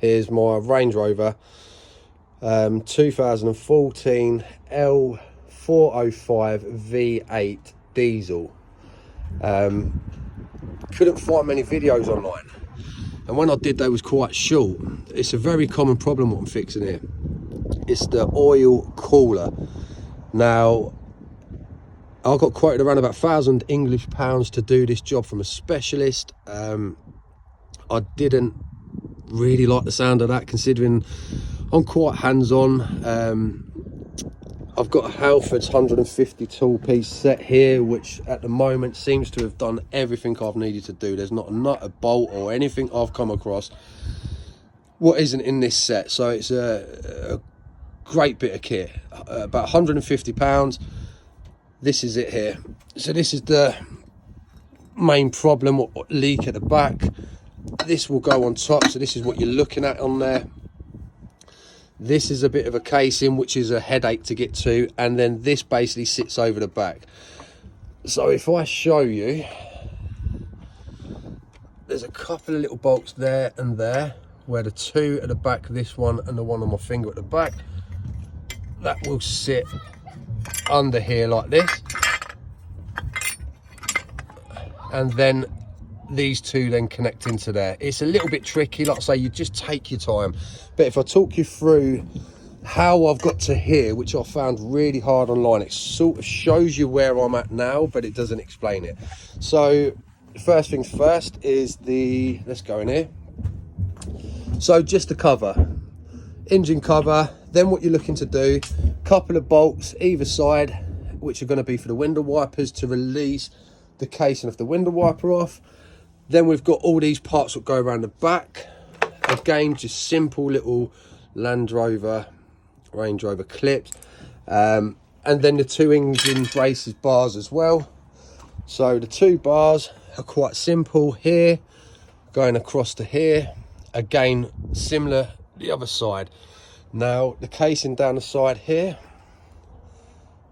Here's my Range Rover 2014 L405 V8 diesel. Couldn't find many videos online, and when I did, they was quite short. It's a very common problem what I'm fixing here. It's the oil cooler. Now, I got quoted around about £1,000 to do this job from a specialist. I didn't really like the sound of that, considering I'm quite hands-on. I've got a Halford's 150 tool piece set here, which at the moment seems to have done everything I've needed to do. There's not a nut, a bolt or anything I've come across what isn't in this set. So it's a great bit of kit, about £150. This is it here. So this is the main problem, or leak at the back. This will go on top, so this is what you're looking at on there. This is a bit of a casing, which is a headache to get to, and then this basically sits over the back. So if I show you, there's a couple of little bolts there and there, where the two at the back, this one and the one on my finger at the back, that will sit under here like this, and then these two then connect into there. It's a little bit tricky, like I say, you just take your time. But if I talk you through how I've got to here, which I found really hard online, it sort of shows you where I'm at now, but it doesn't explain it. So first things first is the, let's go in here. So just the cover, engine cover. Then what you're looking to do, couple of bolts either side, which are going to be for the window wipers to release the casing of the window wiper off. Then we've got all these parts that go around the back. Again, just simple little Range Rover clips. And then the two engine braces bars as well. So the two bars are quite simple here, going across to here. Again, similar the other side. Now, the casing down the side here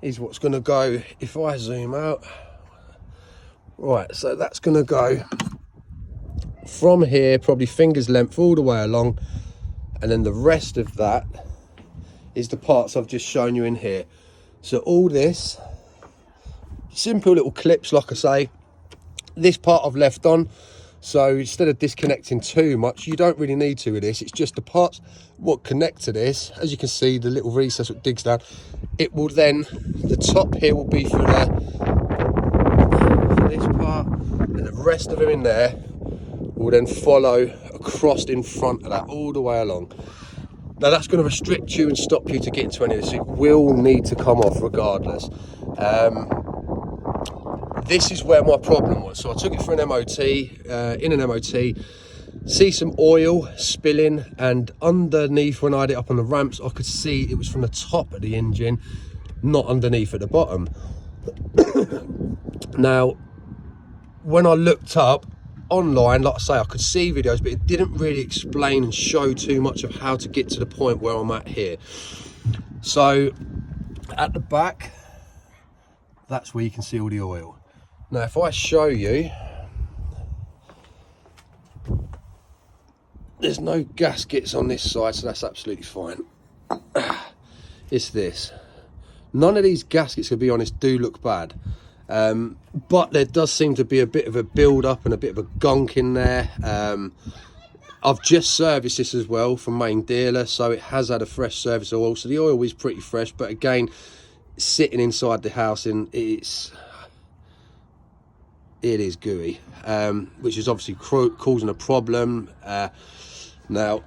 is what's going to go, if I zoom out. Right, so that's going to go from here, probably finger's length all the way along, and then the rest of that is the parts I've just shown you in here. So all this, simple little clips, like I say. This part I've left on, so instead of disconnecting too much, you don't really need to with this. It's just the parts what connect to this. As you can see, the little recess that digs down, it will then, the top here will be for this part, and the rest of them in there will then follow across in front of that all the way along. Now that's going to restrict you and stop you to get into any of this. It will need to come off regardless. This is where my problem was. So I took it for an MOT, in an MOT, see some oil spilling, and underneath, when I had it up on the ramps, I could see it was from the top of the engine, not underneath at the bottom. Now, when I looked up online, like I say, I could see videos, but it didn't really explain and show too much of how to get to the point where I'm at here. So at the back, that's where you can see all the oil. Now if I show you, there's no gaskets on this side, so that's absolutely fine. It's this. None of these gaskets, to be honest, do look bad. But there does seem to be a bit of a build up and a bit of a gunk in there. I've just serviced this as well from main dealer, so it has had a fresh service oil, so the oil is pretty fresh, but again, sitting inside the house, and it is gooey, which is obviously causing a problem. Now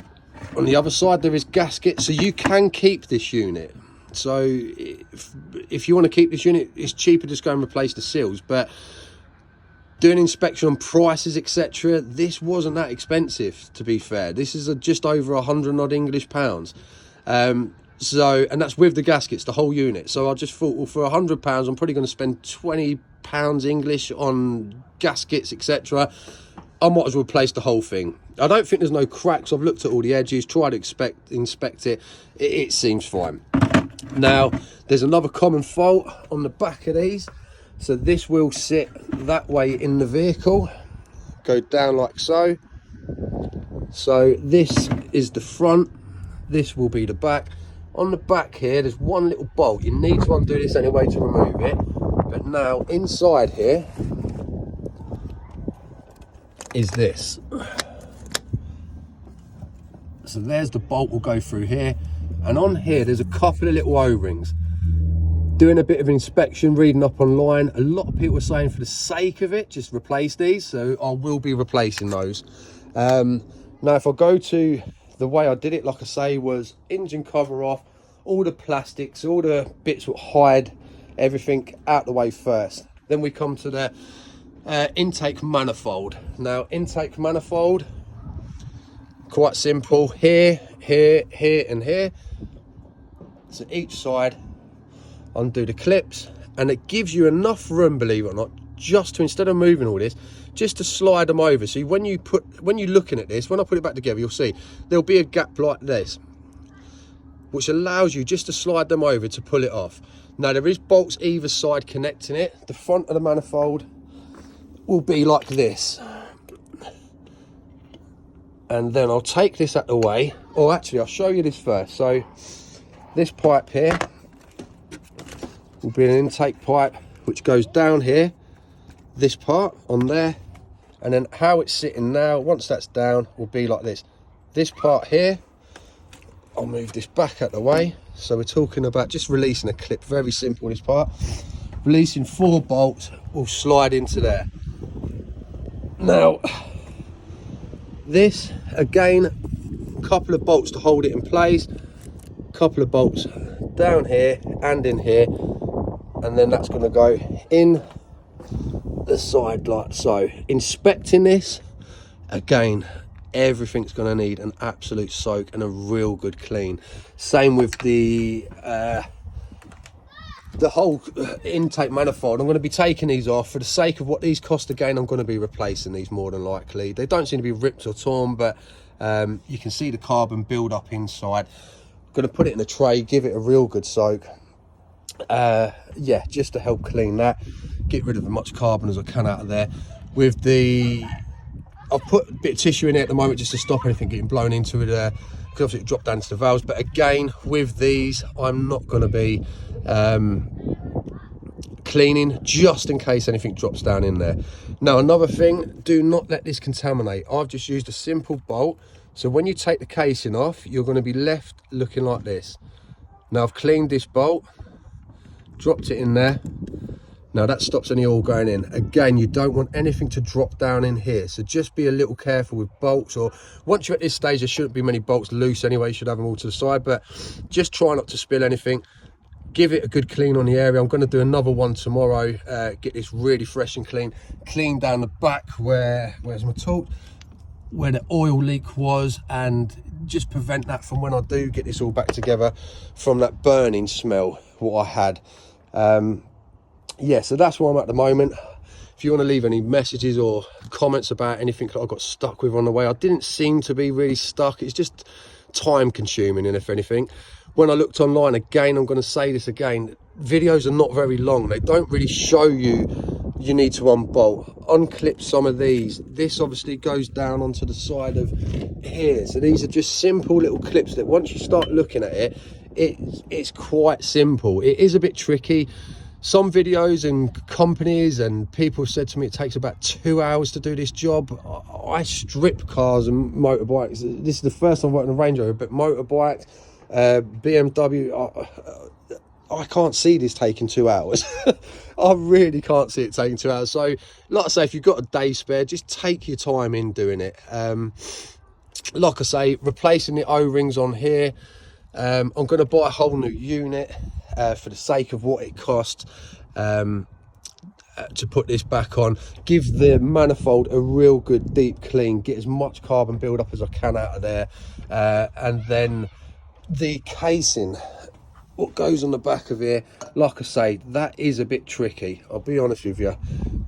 on the other side there is gaskets, so you can keep this unit. So if you want to keep this unit, it's cheaper just go and replace the seals. But doing inspection on prices, etc., this wasn't that expensive, to be fair. This is just over 100 odd English pounds. So, and that's with the gaskets, the whole unit. So I just thought, well, for £100, I'm probably going to spend £20 English on gaskets, etc. I might as well replace the whole thing. I don't think there's no cracks. I've looked at all the edges, tried to inspect it. It seems fine. Now, there's another common fault on the back of these. So this will sit that way in the vehicle, go down like so. So this is the front, this will be the back. On the back here, there's one little bolt. You need to undo this anyway to remove it. But now inside here is this. So there's the bolt will go through here. And on here, there's a couple of little O-rings. Doing a bit of inspection, reading up online, a lot of people are saying for the sake of it, just replace these. So I will be replacing those. Now, if I go to the way I did it, like I say, was engine cover off, all the plastics, all the bits that hide everything out the way first. Then we come to the intake manifold. Now, intake manifold, quite simple. Here, here, here, and here. So each side, undo the clips, and it gives you enough room, believe it or not, just to, instead of moving all this, just to slide them over. So when you're looking at this, when I put it back together, you'll see there'll be a gap like this, which allows you just to slide them over to pull it off. Now, there is bolts either side connecting it. The front of the manifold will be like this. And then I'll take this out the way, or actually I'll show you this first. So this pipe here will be an intake pipe which goes down here, this part on there, and then how it's sitting now, once that's down, will be like this. This part here, I'll move this back out the way. So we're talking about just releasing a clip, very simple this part. Releasing 4 bolts will slide into there. Now, this, again, a couple of bolts to hold it in place, a couple of bolts down here and in here, and then that's going to go in the side like so. Inspecting this, again, everything's going to need an absolute soak and a real good clean. Same with the whole intake manifold. I'm going to be taking these off for the sake of what these cost. Again, I'm going to be replacing these more than likely. They don't seem to be ripped or torn, but you can see the carbon build up inside. I'm going to put it in a tray, give it a real good soak. Yeah, just to help clean that, get rid of as much carbon as I can out of there. With the, I've put a bit of tissue in it at the moment just to stop anything getting blown into it, because obviously it dropped down to the valves. But again, with these, I'm not going to be cleaning, just in case anything drops down in there. Now, another thing, do not let this contaminate. I've just used a simple bolt, so when you take the casing off, you're going to be left looking like this. Now, I've cleaned this bolt, dropped it in there. Now that stops any oil going in. Again, you don't want anything to drop down in here, so just be a little careful with bolts, or once you're at this stage, there shouldn't be many bolts loose anyway. You should have them all to the side, but just try not to spill anything. Give it a good clean on the area. I'm going to do another one tomorrow, get this really fresh and clean. Clean down the back where's my torch, where the oil leak was, and just prevent that from when I do get this all back together, from that burning smell what I had. Yeah, so that's where I'm at the moment. If you want to leave any messages or comments about anything that I got stuck with on the way, I didn't seem to be really stuck. It's just time consuming, and if anything, when I looked online, again, I'm going to say this again, videos are not very long. They don't really show you need to unbolt, unclip some of these. This obviously goes down onto the side of here, so these are just simple little clips that once you start looking at it, it's quite simple. It is a bit tricky. Some videos and companies and people said to me it takes about 2 hours to do this job. I strip cars and motorbikes. This is the first time I've worked on a Range Rover, but motorbikes, BMW, I can't see this taking 2 hours. I really can't see it taking 2 hours. So, like I say, if you've got a day spare, just take your time in doing it. Like I say, replacing the O-rings on here. I'm going to buy a whole new unit for the sake of what it costs to put this back on. Give the manifold a real good deep clean, get as much carbon build up as I can out of there, and then the casing, what goes on the back of here, like I say, that is a bit tricky, I'll be honest with you.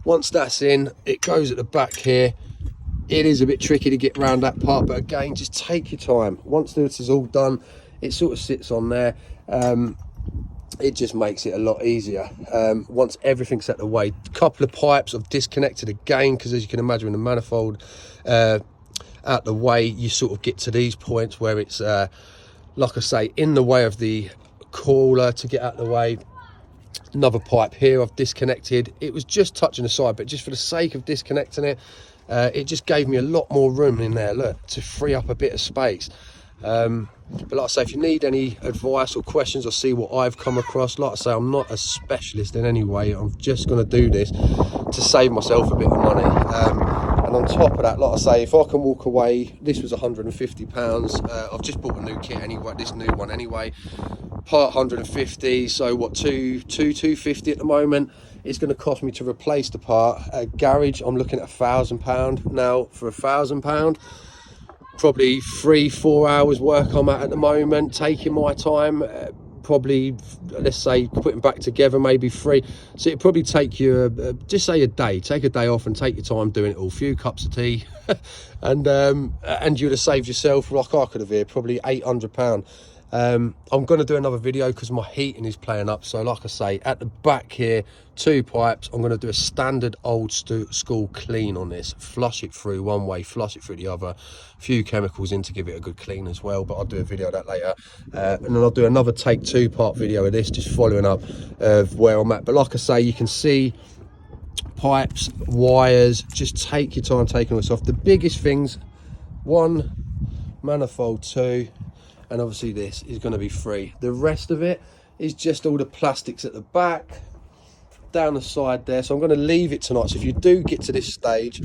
Once that's in, it goes at the back here. It is a bit tricky to get around that part, but again, just take your time. Once this is all done, it sort of sits on there. It just makes it a lot easier. Once everything's out the way, a couple of pipes I've disconnected again, because as you can imagine, the manifold out the way, you sort of get to these points where it's like I say, in the way of the cooler to get out the way. Another pipe here I've disconnected. It was just touching the side, but just for the sake of disconnecting it, it just gave me a lot more room in there, look, to free up a bit of space. But like I say, if you need any advice or questions or see what I've come across, like I say, I'm not a specialist in any way. I'm just going to do this to save myself a bit of money. And on top of that, like I say, if I can walk away, this was £150. I've just bought a new kit anyway, this new one anyway. Part 150, so what, 250 at the moment. It's going to cost me to replace the part. Garage, I'm looking at £1,000 now. For £1,000, probably 3-4 hours work I'm at the moment, taking my time. Probably, let's say, putting back together, maybe 3. So it'd probably take you just say a day. Take a day off and take your time doing it all. Few cups of tea, and you'd have saved yourself, like I could have here, probably £800. I'm going to do another video because my heating is playing up. So like I say, at the back here, 2 pipes. I'm going to do a standard old school clean on this. Flush it through one way, flush it through the other. A few chemicals in to give it a good clean as well, but I'll do a video of that later. And then I'll do another take 2-part video of this, just following up of where I'm at. But like I say, you can see pipes, wires, just take your time taking this off. The biggest things, 1 manifold, 2, and obviously this is going to be 3. The rest of it is just all the plastics at the back, down the side there. So I'm going to leave it tonight. So if you do get to this stage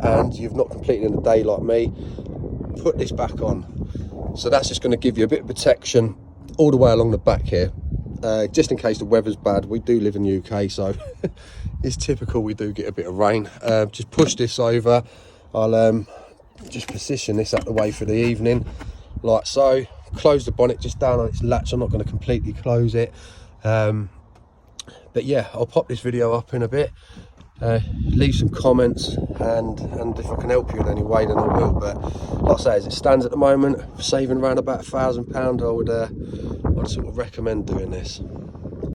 and you've not completed in the day like me, put this back on. So that's just going to give you a bit of protection all the way along the back here, just in case the weather's bad. We do live in the UK, so it's typical we do get a bit of rain. Just push this over. I'll just position this out the way for the evening, like so. Close the bonnet just down on its latch. I'm not going to completely close it, but yeah, I'll pop this video up in a bit. Leave some comments, and if I can help you in any way, then I will. But like I say, as it stands at the moment, saving around about £1,000, I'd sort of recommend doing this.